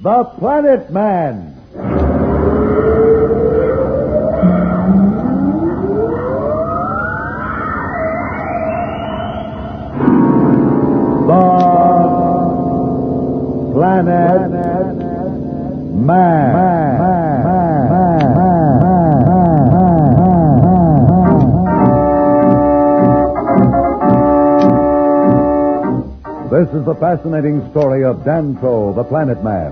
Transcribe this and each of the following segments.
The Planet Man. The Planet Man. This is the fascinating story of Dantro, the Planet Man,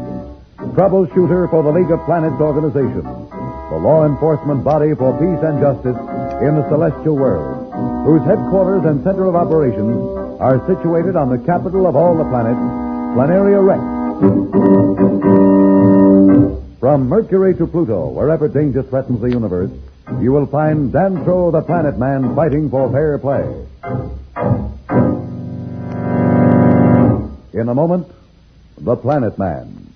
troubleshooter for the League of Planets organization, the law enforcement body for peace and justice in the celestial world, whose headquarters and center of operations are situated on the capital of all the planets, Planaria Rex. From Mercury to Pluto, wherever danger threatens the universe, you will find Dantro, the Planet Man, fighting for fair play. In a moment, The Planet Man.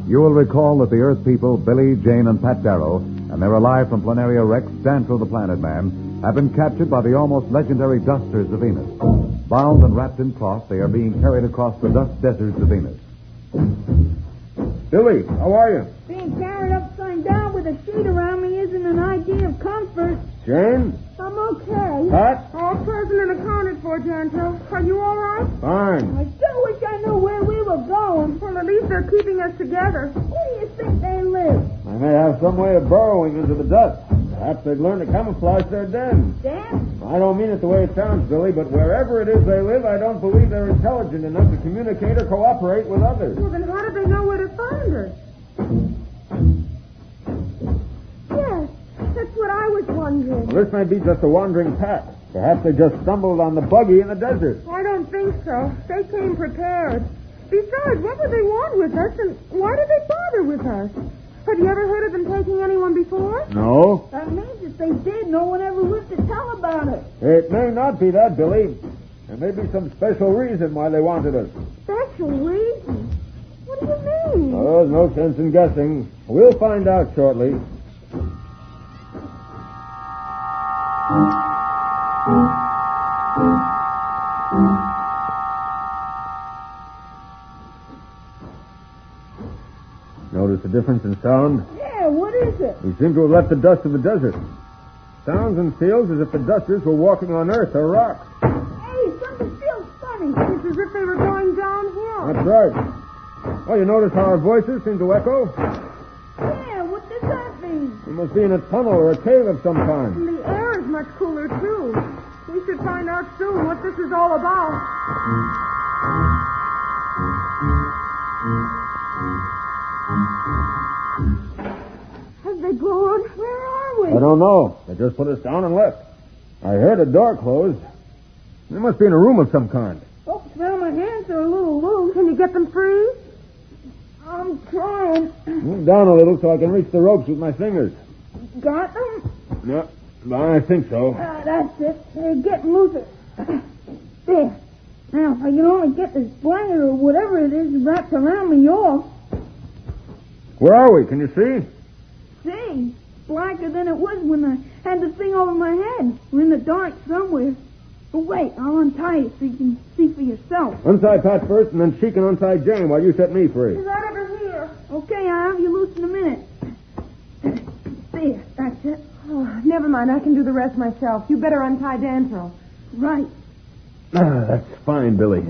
You will recall that the Earth people, Billy, Jane, and Pat Darrow, and their ally from Planaria Rex, Dantro the Planet Man, have been captured by the almost legendary Dusters of Venus. Bound and wrapped in cloth, they are being carried across the dust deserts of Venus. Billy, how are you? Being carried upside down with a sheet around me isn't an idea of comfort. Jane? I'm okay. Pat? All present and accounted for, Dantro. Are you all right? Fine. I still wish I knew where we were going. Well, at least they're keeping us together. Where do you think they live? I may have some way of burrowing into the dust. Perhaps they've learned to camouflage their den. Dan? I don't mean it the way it sounds, Billy, but wherever it is they live, I don't believe they're intelligent enough to communicate or cooperate with others. Well, then how do they know where to find us? Yes, that's what I was wondering. Well, this may be just a wandering pack. Perhaps they just stumbled on the buggy in the desert. I don't think so. They came prepared. Besides, what would they want with us, and why did they bother with us? Have you ever heard of them taking anyone before? No. That means if they did, no one ever lived to tell about it. It may not be that, Billy. There may be some special reason why they wanted us. Special reason? What do you mean? Oh, there's no sense in guessing. We'll find out shortly. Notice the difference in sound? Yeah, what is it? We seem to have left the dust of the desert. Sounds and feels as if the dusters were walking on earth or rock. Hey, something feels funny. It's as if they were going downhill. That's right. Oh, you notice how our voices seem to echo? Yeah, what does that mean? We must be in a tunnel or a cave of some kind. And the air is much cooler, too. We should find out soon what this is all about. Have they gone? Where are we? I don't know. They just put us down and left. I heard a door close. They must be in a room of some kind. Oh, well, my hands are a little loose. Can you get them free? I'm trying. Move down a little so I can reach the ropes with my fingers. Got them? Yeah, I think so. That's it. They're getting looser. There. Now, if I can only get this blanket or whatever it is wrapped around me off. Where are we? Can you see? See, blacker than it was when I had the thing over my head. We're in the dark somewhere. But wait, I'll untie it so you can see for yourself. Untie Pat first, and then she can untie Jane while you set me free. Is that over here? Okay, I'll have you loose in a minute. There, that's it. Oh, never mind. I can do the rest myself. You better untie Dantro. Right. That's fine, Billy.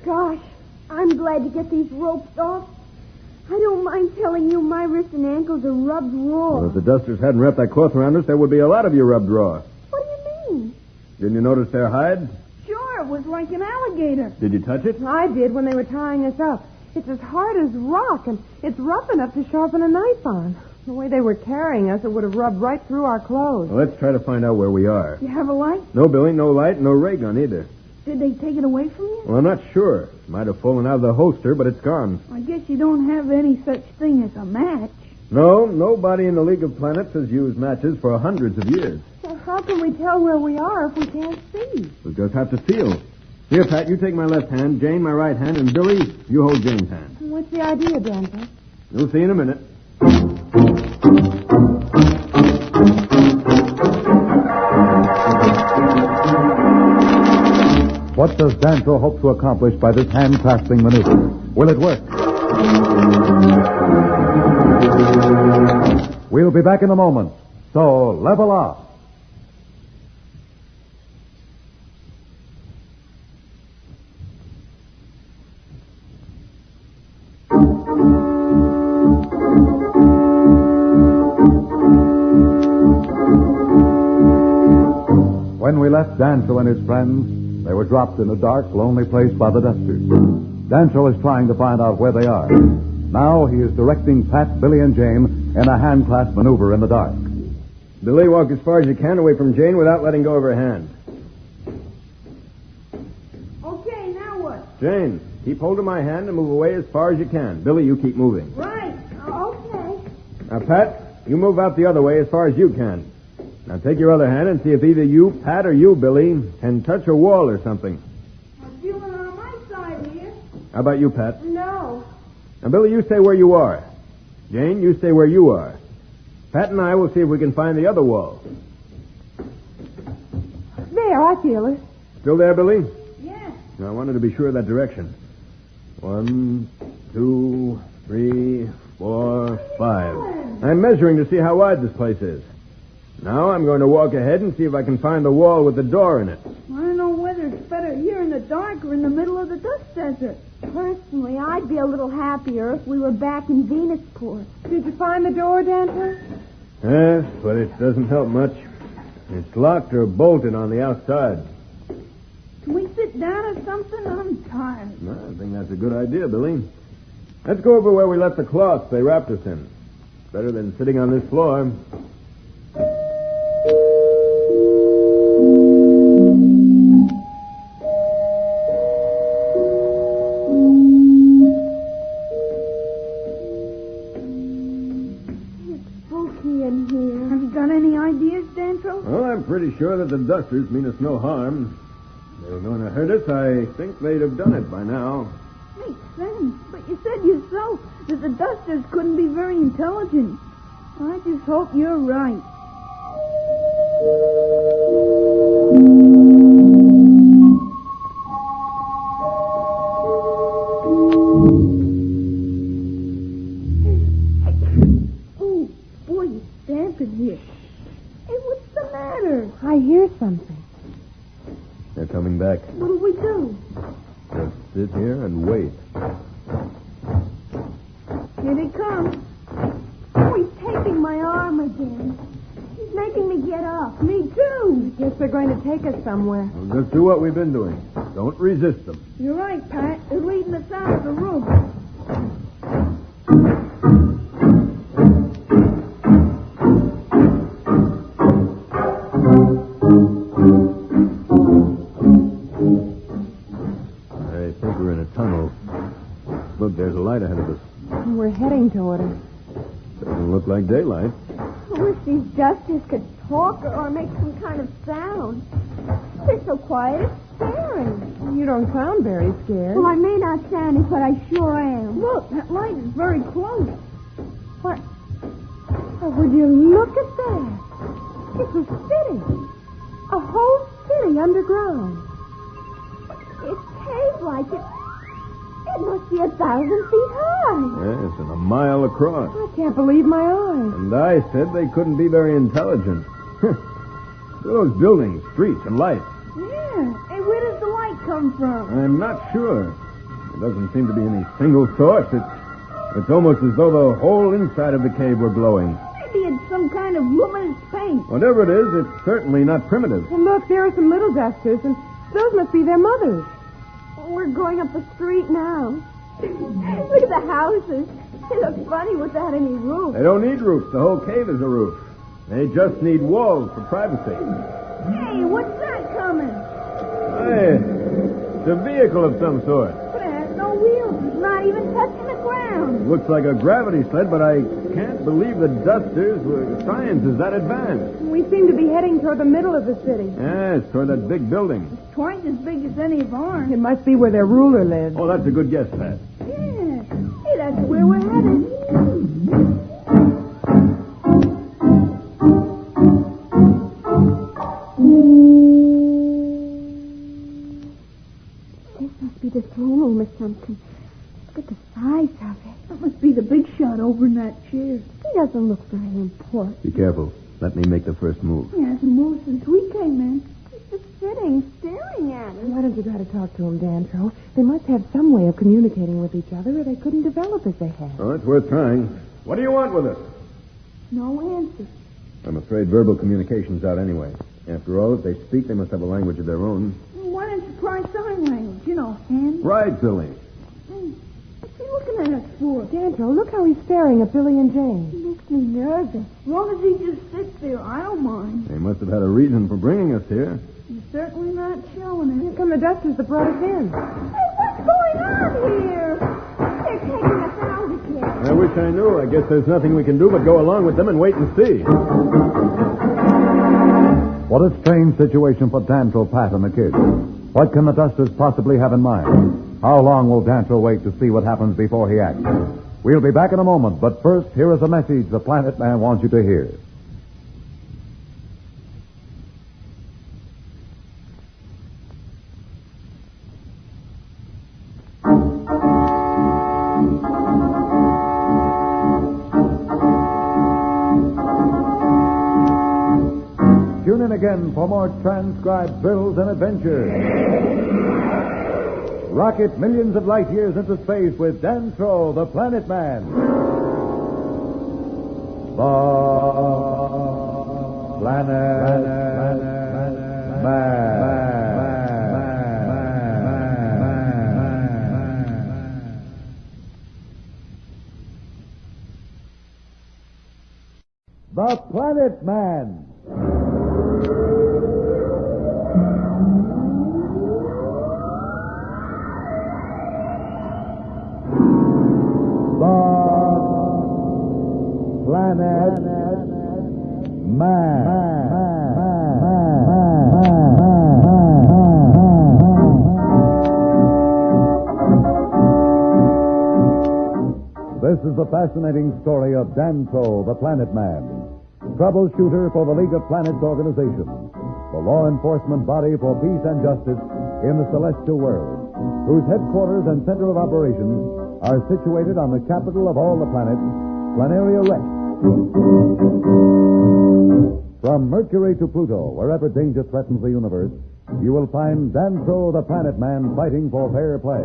Gosh, I'm glad to get these ropes off. I don't mind telling you my wrists and ankles are rubbed raw. Well, if the dusters hadn't wrapped that cloth around us, there would be a lot of you rubbed raw. What do you mean? Didn't you notice their hide? Sure, it was like an alligator. Did you touch it? I did when they were tying us up. It's as hard as rock, and it's rough enough to sharpen a knife on. The way they were carrying us, it would have rubbed right through our clothes. Well, let's try to find out where we are. You have a light? No, Billy, no light, no ray gun either. Did they take it away from you? Well, I'm not sure. It might have fallen out of the holster, but it's gone. I guess you don't have any such thing as a match. No, nobody in the League of Planets has used matches for hundreds of years. Well, how can we tell where we are if we can't see? We'll just have to feel. Here, Pat, you take my left hand, Jane my right hand, and Billy, you hold Jane's hand. What's the idea, Dancer? You'll see in a minute. What does Danto hope to accomplish by this hand-clasping maneuver? Will it work? We'll be back in a moment. So, level off. When we left Danto and his friends, they were dropped in a dark, lonely place by the dusters. Danto is trying to find out where they are. Now he is directing Pat, Billy, and Jane in a hand-clasp maneuver in the dark. Billy, walk as far as you can away from Jane without letting go of her hand. Okay, now what? Jane, keep hold of my hand and move away as far as you can. Billy, you keep moving. Right. Okay. Now, Pat, you move out the other way as far as you can. Now, take your other hand and see if either you, Pat, or you, Billy, can touch a wall or something. I'm feeling on my side here. How about you, Pat? No. Now, Billy, you stay where you are. Jane, you stay where you are. Pat and I will see if we can find the other wall. There, I feel it. Still there, Billy? Yeah. Now, I wanted to be sure of that direction. 1, 2, 3, 4, 5. I'm measuring to see how wide this place is. Now I'm going to walk ahead and see if I can find the wall with the door in it. I don't know whether it's better here in the dark or in the middle of the dust desert. Personally, I'd be a little happier if we were back in Venusport. Did you find the door, Dancer? Yes, but it doesn't help much. It's locked or bolted on the outside. Can we sit down or something? I'm tired. Well, I think that's a good idea, Billy. Let's go over where we left the cloth they wrapped us in. Better than sitting on this floor. Well, I'm pretty sure that the dusters mean us no harm. If they were going to hurt us, I think they'd have done it by now. Makes sense. But you said yourself that the dusters couldn't be very intelligent. I just hope you're right. Oh, boy, it's damp in here. Hey, what's the matter? I hear something. They're coming back. What'll we do? Just sit here and wait. Here they come. Oh, he's taking my arm again. He's making me get up. Me too. Guess they're going to take us somewhere. Well, just do what we've been doing. Don't resist them. You're right, Pat. They're leading us out of the room. I think we're in a tunnel. Look, there's a light ahead of us. We're heading toward it. Doesn't look like daylight. I wish these dusters could talk or make some kind of sound. They're so quiet, it's scary. You don't sound very scared. Well, I may not sound it, but I sure am. Look, that light is very close. What? Oh, would you look at that? It's a city. A whole city underground. It's cave-like. It must be 1,000 feet high. Yes, and a mile across. I can't believe my eyes. And I said they couldn't be very intelligent. Look at those buildings, streets, and lights. Yeah. Hey, where does the light come from? I'm not sure. There doesn't seem to be any single source. It's almost as though the whole inside of the cave were glowing. Maybe it's some kind of luminous paint. Whatever it is, it's certainly not primitive. And look, there are some little dusters, and those must be their mothers. We're going up the street now. Look at the houses. They look funny without any roof. They don't need roofs. The whole cave is a roof. They just need walls for privacy. Hey, what's that coming? Hey, it's a vehicle of some sort. But it has no wheels. It's not even touching the ground. Looks like a gravity sled, but I can't believe the Dusters were science is that advanced. We seem to be heading toward the middle of the city. Yes, toward that big building. Twice as big as any of ours. It must be where their ruler lives. Oh, that's a good guess, Pat. Yeah. Hey, that's where we're headed. This must be the throne room or something. Look at the size of it. That must be the big shot over in that chair. He doesn't look very important. Be careful. Let me make the first move. He hasn't moved since we came in. He's just sitting, staring at us. Why don't you try to talk to him, Dantro? They must have some way of communicating with each other, or they couldn't develop as they have. Oh, it's worth trying. What do you want with us? No answer. I'm afraid verbal communication's out anyway. After all, if they speak, they must have a language of their own. Why don't you try sign language? You know, hand. Right, silly. What's he looking at us for? Dantro, look how he's staring at Billy and Jane. He makes me nervous. As long as he just sits there, I don't mind. They must have had a reason for bringing us here. He's certainly not showing Here it. come the Dusters that brought us in. Hey, what's going on here? They're taking us out again. I wish I knew. I guess there's nothing we can do but go along with them and wait and see. What a strange situation for Dantro, Pat, and the kids. What can the Dusters possibly have in mind? How long will Dantro wait to see what happens before he acts? We'll be back in a moment, but first, here is a message the Planet Man wants you to hear. Tune in again for more transcribed thrills and adventures. Rocket millions of light years into space with Dantro, the Planet Man. The Planet Man. The Planet Man. Planet Man. This is the fascinating story of Dantro, the Planet Man, troubleshooter for the League of Planets organization, the law enforcement body for peace and justice in the celestial world, whose headquarters and center of operations are situated on the capital of all the planets, Planaria Rex. From Mercury to Pluto, wherever danger threatens the universe, you will find Dantro, the Planet Man, fighting for fair play.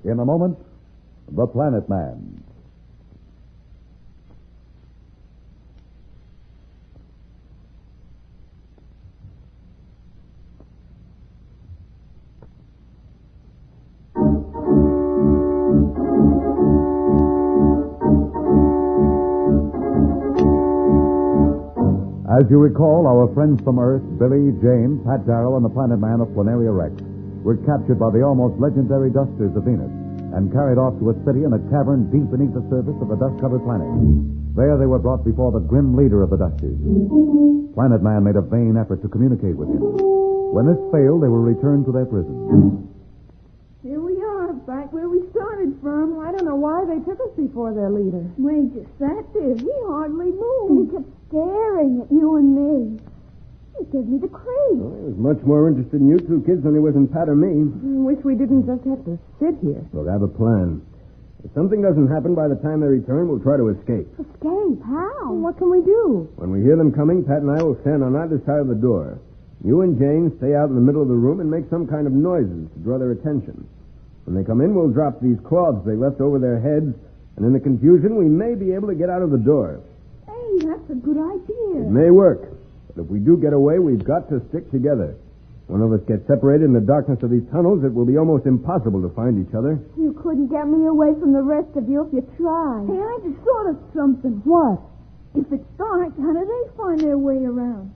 In a moment, the Planet Man. As you recall, our friends from Earth, Billy, Jane, Pat Darrow, and the Planet Man of Planaria Rex, were captured by the almost legendary Dusters of Venus and carried off to a city in a cavern deep beneath the surface of the dust-covered planet. There they were brought before the grim leader of the Dusters. Planet Man made a vain effort to communicate with him. When this failed, they were returned to their prison. Here we are, back where we started from. I don't know why they took us before their leader. We just sat there. He hardly And moved. he kept staring at you and me. He gave me the creep. Well, he was much more interested in you two kids than he was in Pat or me. I wish we didn't just have to sit here. Look, I have a plan. If something doesn't happen by the time they return, we'll try to escape. Escape? How? What can we do? When we hear them coming, Pat and I will stand on either side of the door. You and Jane stay out in the middle of the room and make some kind of noises to draw their attention. When they come in, we'll drop these cloths they left over their heads, and in the confusion, we may be able to get out of the door. Hey, that's a good idea. It may work, but if we do get away, we've got to stick together. One of us gets separated in the darkness of these tunnels, it will be almost impossible to find each other. You couldn't get me away from the rest of you if you tried. Hey, I just thought of something. What? If it's dark, how do they find their way around?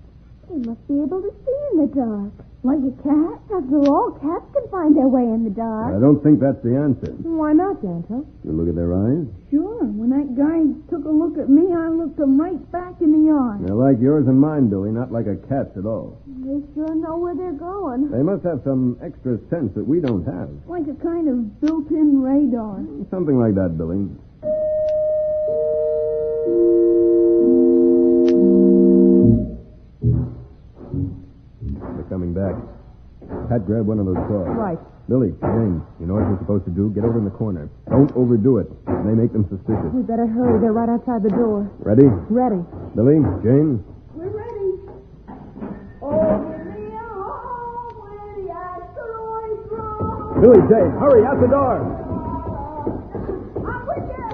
They must be able to see in the dark. Like a cat? After all, cats can find their way in the dark. I don't think that's the answer. Why not, Danto? You look at their eyes. Sure. When that guy took a look at me, I looked him right back in the eye. They're like yours and mine, Billy, not like a cat's at all. They sure know where they're going. They must have some extra sense that we don't have. Like a kind of built-in radar. Something like that, Billy. They're coming back. Pat, grab one of those saws. Right. Billy, James, you know what you're supposed to do? Get over in the corner. Don't overdo it. It may make them suspicious. We better hurry. They're right outside the door. Ready? Ready. Billy, James. We're ready. Over me home where the asteroids roll. Billy, James, hurry, out the door. I'm with you.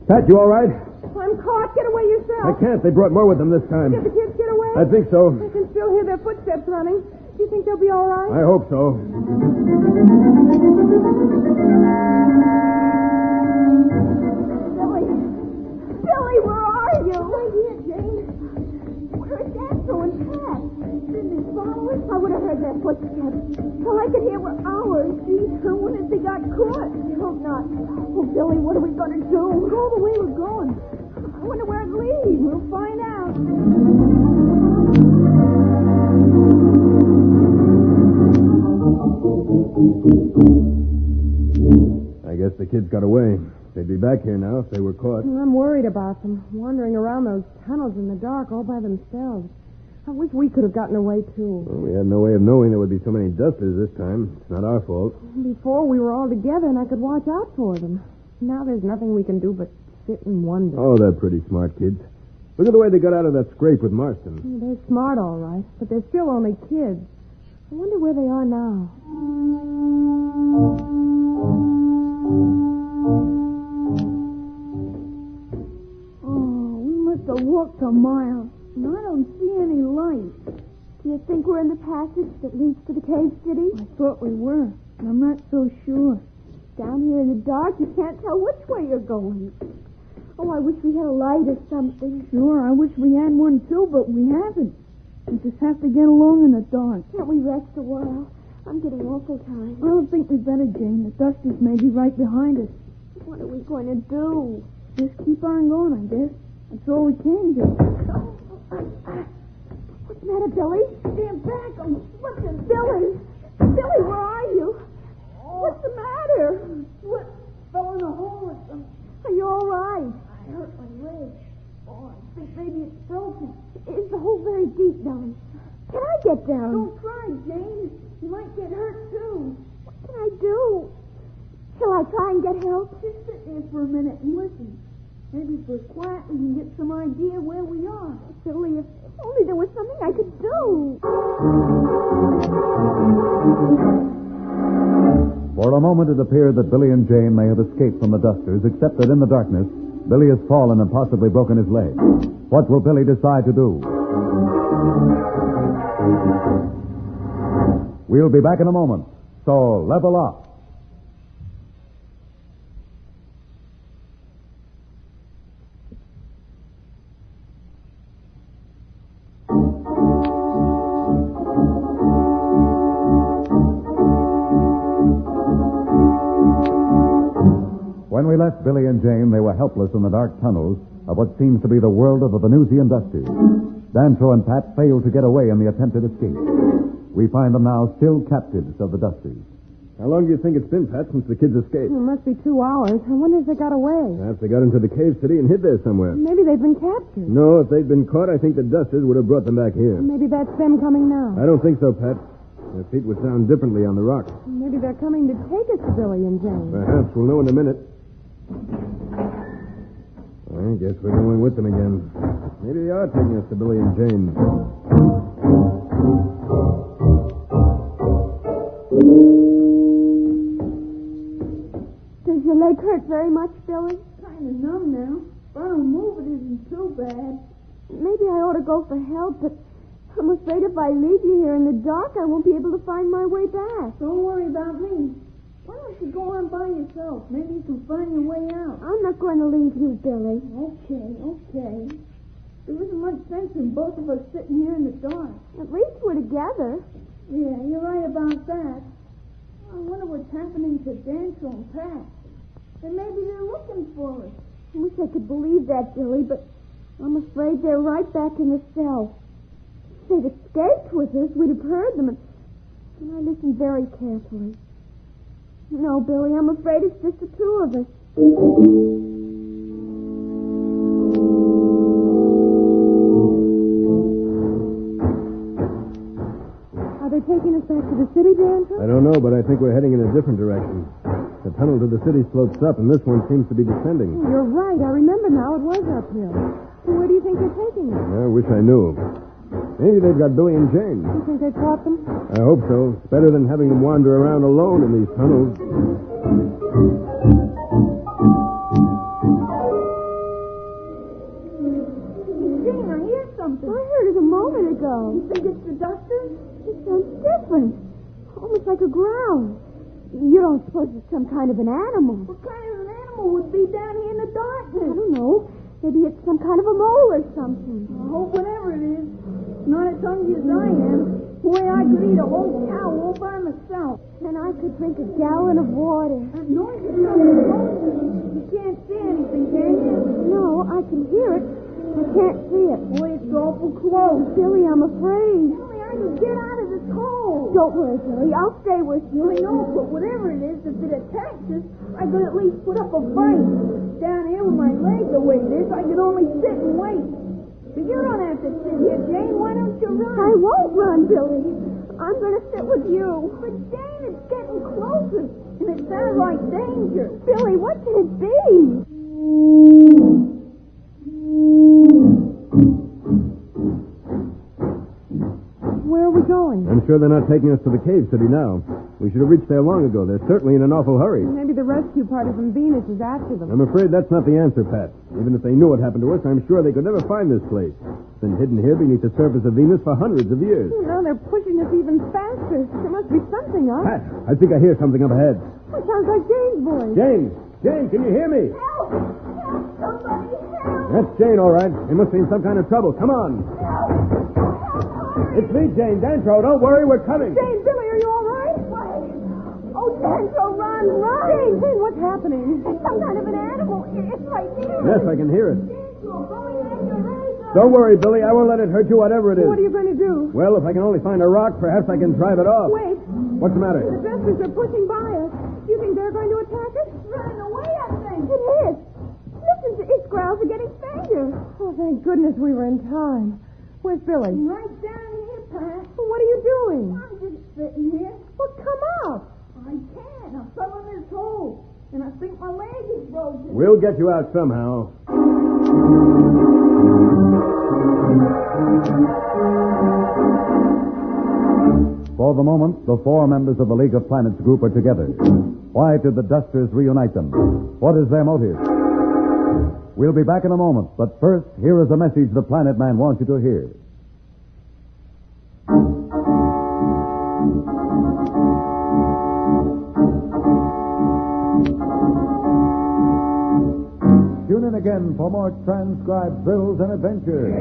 Pat, you all right? I'm caught. Get away I yourself. can't. They brought more with them this time. Did the kids get away? I think so. I can still hear their footsteps running. Do you think they'll be all right? I hope so. Billy, where are you? Right here, Jane. Where is Danto and Pat? Didn't they follow us? I would have heard their footsteps. All I could hear were ours. Gee, I wonder if they got caught. I hope not. Oh, Billy, what are we going to do? Go the way we're going. I wonder where it leads. We'll find out. I guess the kids got away. They'd be back here now if they were caught. Well, I'm worried about them, wandering around those tunnels in the dark all by themselves. I wish we could have gotten away, too. Well, we had no way of knowing there would be so many dusters this time. It's not our fault. Before, we were all together, and I could watch out for them. Now there's nothing we can do but sit and wonder. Oh, they're pretty smart kids. Look at the way they got out of that scrape with Marston. They're smart, all right, but they're still only kids. I wonder where they are now. Oh, we must have walked a mile, and I don't see any light. Do you think we're in the passage that leads to the cave city? I thought we were, and I'm not so sure. Down here in the dark, you can't tell which way you're going. Oh, I wish we had a light or something. Sure, I wish we had one too, but we haven't. We just have to get along in the dark. Can't we rest a while? I'm getting awful tired. I don't think we'd better, Jane. The dusters may be right behind us. What are we going to do? Just keep on going, I guess. That's all we can do. What's the matter, Billy? Stand back. I'm slipping. Billy! Billy, where are you? What's the matter? Slip. Fell in a hole or something. Are you all right? I hurt my leg. Oh, I think maybe it's broken. Is the hole very deep, Billy? Can I get down? Don't try, Jane. You might get hurt, too. What can I do? Shall I try and get help? Just sit there for a minute and listen. Maybe if we're quiet, we can get some idea where we are. Billy, if only there was something I could do. For a moment, it appeared that Billy and Jane may have escaped from the dusters, except that in the darkness, Billy has fallen and possibly broken his leg. What will Billy decide to do? We'll be back in a moment, so level up. When we left Billy and Jane, they were helpless in the dark tunnels of what seems to be the world of the Venusian dusters. Danto and Pat failed to get away in the attempted escape. We find them now still captives of the dusters. How long do you think it's been, Pat, since the kids escaped? It must be 2 hours. I wonder if they got away. Perhaps they got into the cave city and hid there somewhere. Maybe they've been captured. No, if they'd been caught, I think the dusters would have brought them back here. Maybe that's them coming now. I don't think so, Pat. Their feet would sound differently on the rock. Maybe they're coming to take us to Billy and Jane. Perhaps. We'll know in a minute. I guess we're going with them again. Maybe they are taking us to Billy and Jane. Does your leg hurt very much, Billy? Kind of numb now. If I don't move, it isn't too bad. Maybe I ought to go for help, but I'm afraid if I leave you here in the dark, I won't be able to find my way back. Don't worry about me. Why don't you go on by yourself? Maybe you can find your way out. I'm not going to leave you, Billy. Okay. There isn't much sense in both of us sitting here in the dark. At least we're together. Yeah, you're right about that. I wonder what's happening to Dancer and Pat. And maybe they're looking for us. I wish I could believe that, Billy, but I'm afraid they're right back in the cell. If they'd escaped with us, we'd have heard them. And I listened very carefully. No, Billy, I'm afraid it's just the two of us. Are they taking us back to the city, Dancer? I don't know, but I think we're heading in a different direction. The tunnel to the city slopes up, and this one seems to be descending. You're right. I remember now. It was uphill. So where do you think they're taking us? I wish I knew. Maybe they've got Billy and Jane. You think they caught them? I hope so. It's better than having them wander around alone in these tunnels. Jane, I hear something. I heard it a moment ago. You think it's the dusters? It sounds different. Almost like a growl. You don't suppose it's some kind of an animal? What kind of an animal would be down here in the I darkness? don't know. Maybe it's some kind of a mole or something. I hope whatever it is, not as hungry as I am. The way I could eat a whole cow all by myself. And I could drink a gallon of water. That noise is coming close. You can't see anything, can you? No, I can hear it. I can't see it. Boy, it's awful close. Billy, I'm afraid. Billy, I can get out of this hole. Don't worry, Billy. I'll stay with you. I know, but whatever it is, if it attacks us, I could at least put up a fight. Down here with my legs the way it is, I could only sit and wait. But you don't have to sit here, Jane. Why don't you run? I won't run, Billy. I'm going to sit with you. But Jane, it's getting closer, and it sounds like danger. Billy, what can it be? Where are we going? I'm sure they're not taking us to the cave city now. We should have reached there long ago. They're certainly in an awful hurry. Maybe the rescue party from Venus is after them. I'm afraid that's not the answer, Pat. Even if they knew what happened to us, I'm sure they could never find this place. It's been hidden here beneath the surface of Venus for hundreds of years. No, they're pushing us even faster. There must be something up. Pat, I think I hear something up ahead. It sounds like Jane's voice. Jane! Jane, can you hear me? Help! Help! Somebody help! That's Jane, all right. They must be in some kind of trouble. Come on. It's me, Jane. Dantro, don't worry, we're coming. Jane, Billy, are you all right? Oh, Danzo, run, run! Jane, what's happening? It's some kind of an animal. It's right here. Yes, I can hear it. Danzo, go ahead, your razor. Don't worry, Billy. I won't let it hurt you, whatever it is. What are you going to do? Well, if I can only find a rock, perhaps I can drive it off. Wait. What's the The matter? dusters are pushing by us. Do you think they're going to attack us? Running away, I think. It is. Listen to its growls are getting fainter. Oh, thank goodness we were in time. Where's Billy? Right down here, Pat. Well, what are you doing? I'm just sitting here. Well, come up. I can't. I fell in this hole, and I think my leg is broken. We'll get you out somehow. For the moment, the four members of the League of Planets group are together. Why did the Dusters reunite them? What is their motive? We'll be back in a moment, but first, here is a message the Planet Man wants you to hear. Tune in again for more transcribed thrills and adventures.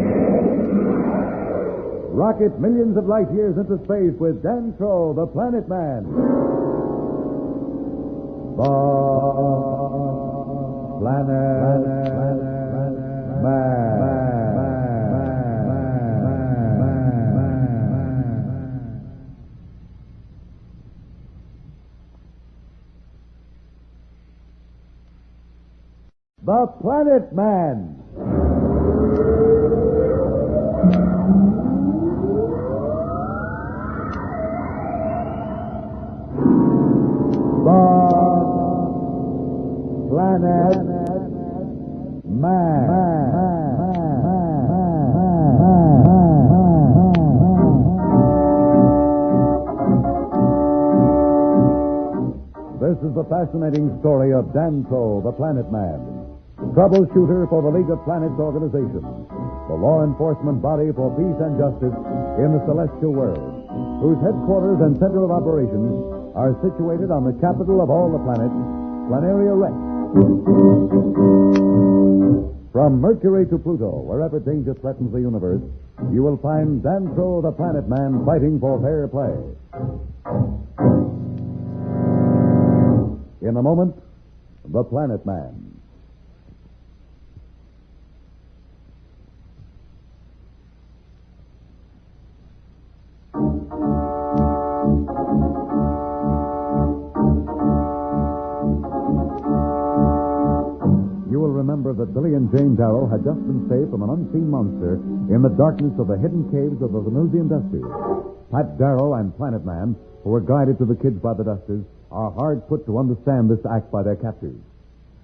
Rocket millions of light years into space with Dantro, the Planet Man. The Planet Man. The Planet Man. The Planet This is the fascinating story of Danto, the Planet Man, troubleshooter for the League of Planets organization, the law enforcement body for peace and justice in the celestial world, whose headquarters and center of operations are situated on the capital of all the planets, Planaria Rex. From Mercury to Pluto, wherever danger threatens the universe, you will find Dantro the Planet Man fighting for fair play. In a moment, the Planet Man. Remember that Billy and Jane Darrow had just been saved from an unseen monster in the darkness of the hidden caves of the Venusian Dusters. Pat Darrow and Planet Man, who were guided to the kids by the Dusters, are hard put to understand this act by their captors.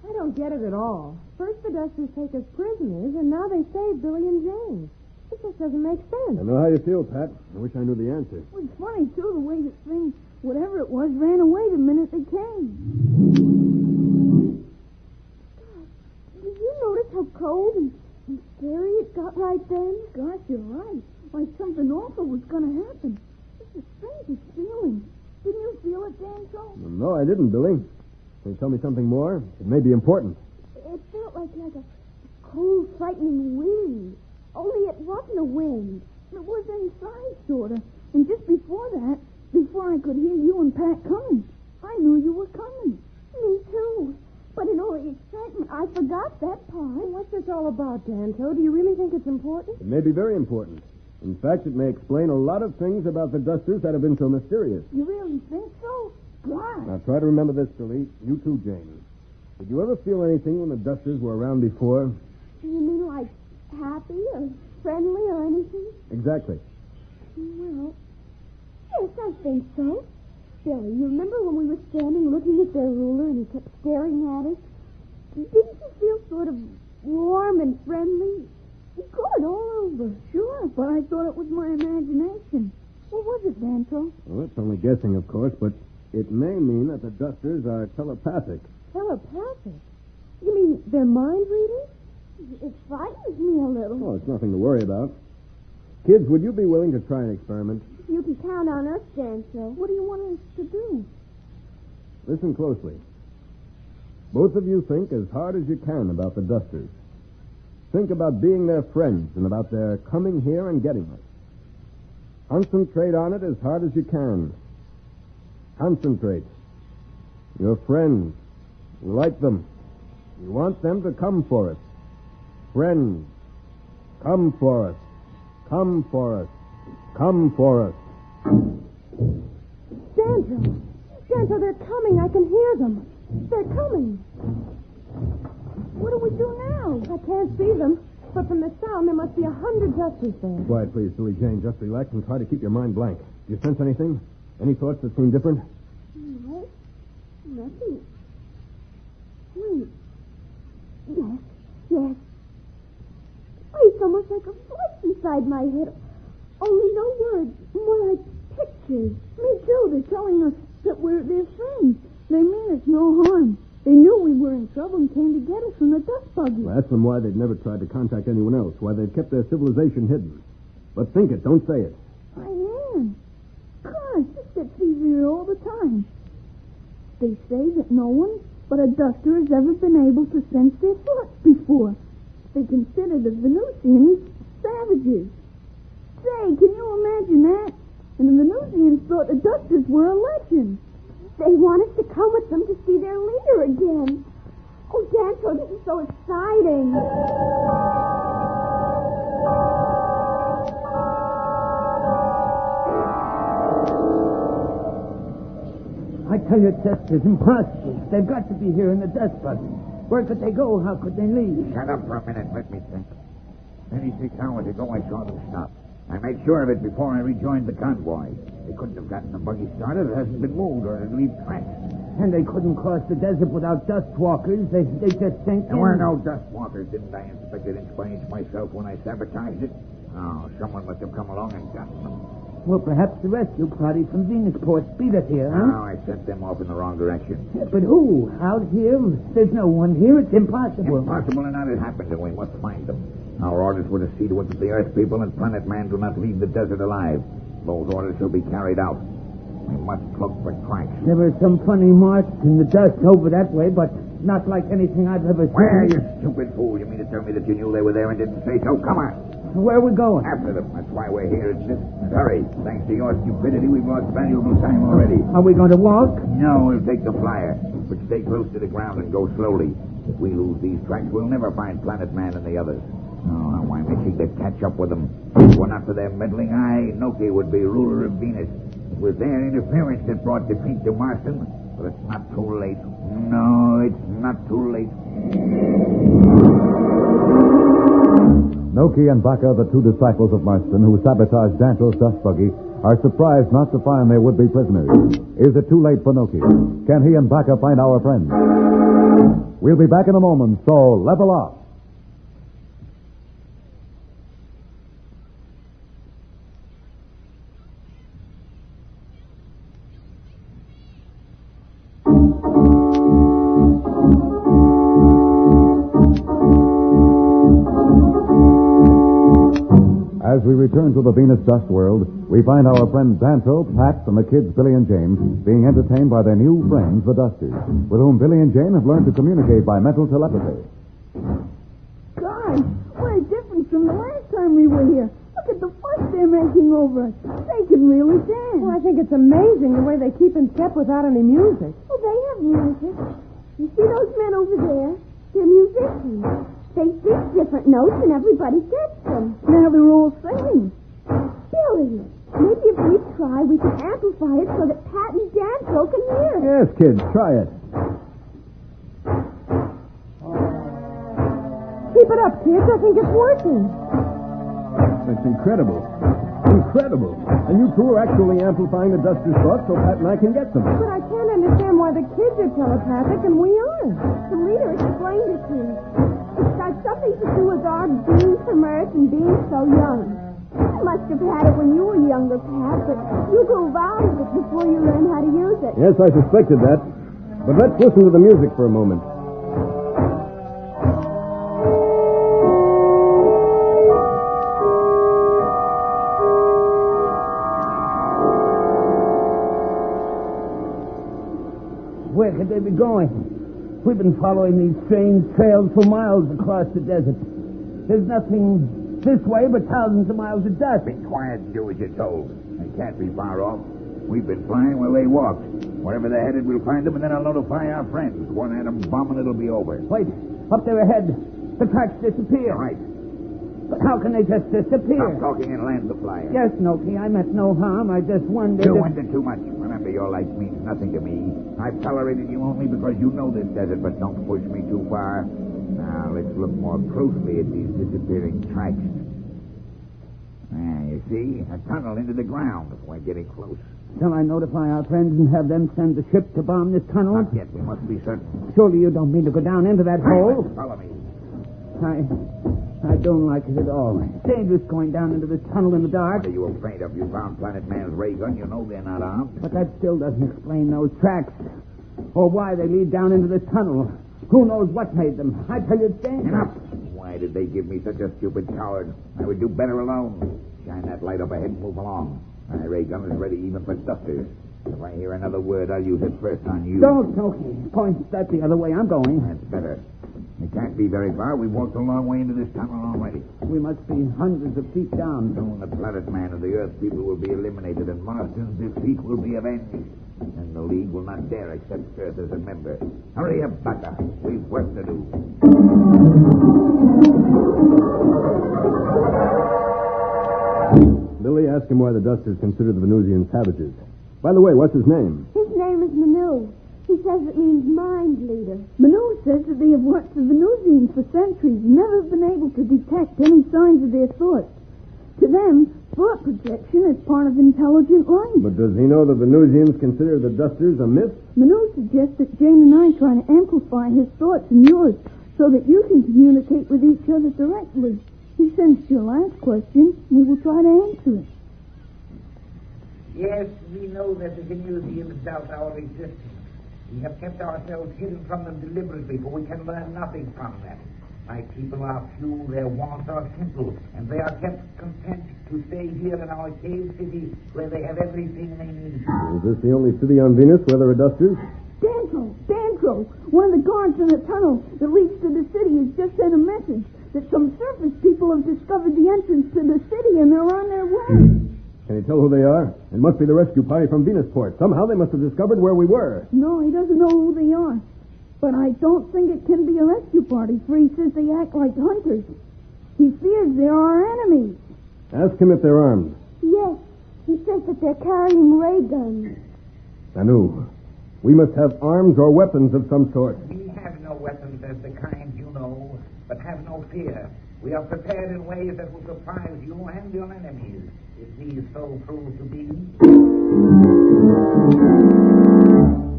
I don't get it at all. First the Dusters take us prisoners, and now they save Billy and Jane. It just doesn't make sense. I know how you feel, Pat. I wish I knew the answer. It was funny, too, the way the thing, whatever it was, ran away the minute they came. Did you notice how cold and scary it got right then? Gosh, you're right. Like something awful was going to happen. It's the strangest feeling. Didn't you feel it, Danzo? No, I didn't, Billy. Can you tell me something more? It may be important. It felt like a cold, frightening wind. Only it wasn't a wind. It was inside, sort of. And just before that, before I could hear you and Pat coming, I knew you were coming. Me too. But in all the excitement, I forgot that part. What's this all about, Danto? Do you really think it's important? It may be very important. In fact, it may explain a lot of things about the Dusters that have been so mysterious. You really think so? Why? Now, try to remember this, Billy. You too, Jane. Did you ever feel anything when the Dusters were around before? You mean like happy or friendly or anything? Exactly. Well, yes, I think so. Billy, you remember when we were standing looking at their ruler and he kept staring at us? Didn't you feel sort of warm and friendly? Good all over. Sure, but I thought it was my imagination. What was it, Danto? Well, it's only guessing, of course, but it may mean that the Dusters are telepathic. Telepathic? You mean they're mind readers? It frightens me a little. Oh, it's nothing to worry about. Kids, would you be willing to try an experiment? You can count on us, Danzo. What do you want us to do? Listen closely. Both of you think as hard as you can about the Dusters. Think about being their friends and about their coming here and getting us. Concentrate on it as hard as you can. Concentrate. You're friends. You like them. You want them to come for us. Friends. Come for us. Come for us. Come for us. Danto! Danto, they're coming. I can hear them. They're coming. What do we do now? I can't see them, but from the sound, there must be 100 Dusters there. Quiet, please, Billy Jane. Just relax and try to keep your mind blank. Do you sense anything? Any thoughts that seem different? No, nothing. Wait. Yes. It's almost like a voice inside my head. Only no words, more like pictures. Me too. They're telling us that we're their friends. They mean us no harm. They knew we were in trouble and came to get us from the dust buggy. Well, ask them why they'd never tried to contact anyone else, why they've kept their civilization hidden. But think it, don't say it. I am. Gosh, this gets easier all the time. They say that no one but a duster has ever been able to sense their thoughts before. They consider the Venusians savages. Say, can you imagine that? And the Venusians thought the dusters were a legend. They want us to come with them to see their leader again. Oh, Danto, this is so exciting. I tell you, Tess, it's impossible. They've got to be here in the dust buggy. Where could they go? How could they leave? Shut up for a minute. Let me think. 26 hours ago, I saw them stop. I made sure of it before I rejoined the convoy. They couldn't have gotten the buggy started. It hasn't been moved or it'd leave tracks. And they couldn't cross the desert without dust walkers. They just sank in. There were no dust walkers, didn't I inspect it inch by inch myself when I sabotaged it? Oh, someone must have come along and gotten them. Well, perhaps the rescue party from Venusport beat us here, huh? No, I sent them off in the wrong direction. But who? Out here? There's no one here. It's impossible. Impossible or not, it happened, and we must find them. Our orders were to see to it that the Earth people and Planet Man do not leave the desert alive. Those orders shall be carried out. We must look for tracks. There were some funny marks in the dust over that way, but not like anything I've ever seen. Where, you stupid fool? You mean to tell me that you knew they were there and didn't say so? Come on. Where are we going? After them. That's why we're here, isn't it? Hurry. Thanks to your stupidity, we've lost valuable time already. Are we going to walk? No, we'll take the flyer. But stay close to the ground and go slowly. If we lose these tracks, we'll never find Planet Man and the others. Oh, why making to catch up with them? If it were not for their meddling, Noki would be ruler of Venus. It was their interference that brought defeat to Marston. But it's not too late. No, it's not too late. Noki and Baka, the two disciples of Marston who sabotaged Danto's dust buggy, are surprised not to find their would-be prisoners. Is it too late for Noki? Can he and Baka find our friends? We'll be back in a moment, so level off. As we return to the Venus dust world, we find our friend Danto, Pat, and the kids Billy and James being entertained by their new friends, the Dusters, with whom Billy and Jane have learned to communicate by mental telepathy. God, what a difference from the last time we were here. Look at the fuss they're making over us. They can really dance. Well, I think it's amazing the way they keep in step without any music. Oh, they have music. You see those men over there? They're musicians. They sing different notes and everybody gets them. Now they're all singing. Billy, maybe if we try, we can amplify it so that Pat and Danto can hear it. Yes, kids, try it. Keep it up, kids. I think it's working. That's incredible. Incredible. And you two are actually amplifying the Duster's thoughts so Pat and I can get them. But I can't understand why the kids are telepathic and we aren't. The leader explained it to us. It's got something to do with our being from Earth and being so young. You must have had it when you were younger, Pat, but you grew out of it before you learned how to use it. Yes, I suspected that. But let's listen to the music for a moment. Where could they be going? We've been following these strange trails for miles across the desert. There's nothing this way but thousands of miles of dust. Be quiet and do as you're told. They can't be far off. We've been flying where they walked. Wherever they're headed, we'll find them, and then I'll notify our friends. One atom bomb, and it'll be over. Wait, up there ahead. The tracks disappear. Right. But how can they just disappear? Stop talking and land the flyer. Yes, Noki, I meant no harm. I just wondered You if... wondered too much. Remember, your life means nothing to me. I've tolerated you only because you know this desert, but don't push me too far. Now, let's look more closely at these disappearing tracks. You see? A tunnel into the ground. We're getting close. Shall I notify our friends and have them send the ship to bomb this tunnel? Not yet. We must be certain. Surely you don't mean to go down into that hole? Follow me. I don't like it at all. It's dangerous going down into this tunnel in the dark. What are you afraid of? You found Planet Man's ray gun. You know they're not armed. But that still doesn't explain those tracks. Or why they lead down into this tunnel. Who knows what made them? I tell you, it's dangerous. Enough. Why did they give me such a stupid coward? I would do better alone. Shine that light up ahead and move along. My ray gun is ready even for Dusters. If I hear another word, I'll use it first on you. Don't, Noki. Point that the other way. I'm going. That's better. It can't be very far. We've walked a long way into this tunnel already. We must be hundreds of feet down. Soon the Planet Man and the Earth people will be eliminated, and Marston's defeat will be avenged. And the League will not dare accept Earth as a member. Hurry up, Baka. We've work to do. Billy, ask him why the Dusters consider the Venusians savages. By the way, what's his name? His name is Manu. He says it means mind leader. Manu says that they have watched the Venusians for centuries, never been able to detect any signs of their thoughts. To them, thought projection is part of intelligent life. But does he know the Venusians consider the Dusters a myth? Manu suggests that Jane and I try to amplify his thoughts and yours so that you can communicate with each other directly. He sensed your last question. We will try to answer it. Yes, we know that the Venusians doubt our existence. We have kept ourselves hidden from them deliberately, for we can learn nothing from them. My people are few, their wants are simple, and they are kept content to stay here in our cave city where they have everything they need. Is this the only city on Venus where there are Dusters? Danto, Hugo. One of the guards in the tunnel that leads to the city has just sent a message that some surface people have discovered the entrance to the city and they're on their way. Can you tell who they are? It must be the rescue party from Venusport. Somehow they must have discovered where we were. No, he doesn't know who they are. But I don't think it can be a rescue party, for he says they act like hunters. He fears they're our enemies. Ask him if they're armed. Yes, he says that they're carrying ray guns. Nanu, we must have arms or weapons of some sort. We have no weapons as the kind you know, but have no fear. We are prepared in ways that will surprise you and your enemies, if these so prove to be.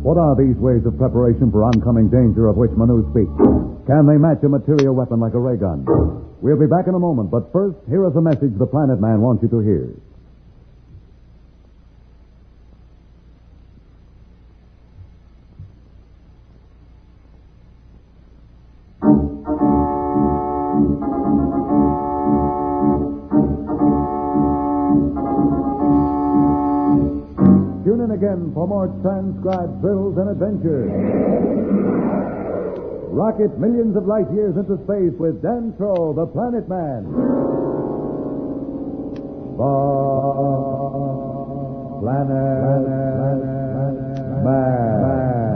What are these ways of preparation for oncoming danger of which Manu speaks? Can they match a material weapon like a ray gun? We'll be back in a moment, but first, here is a message the Planet Man wants you to hear. Tune in again for more transcribed thrills and adventures. Rocket millions of light years into space with Dan Troll, the Planet Man. The Planet Man.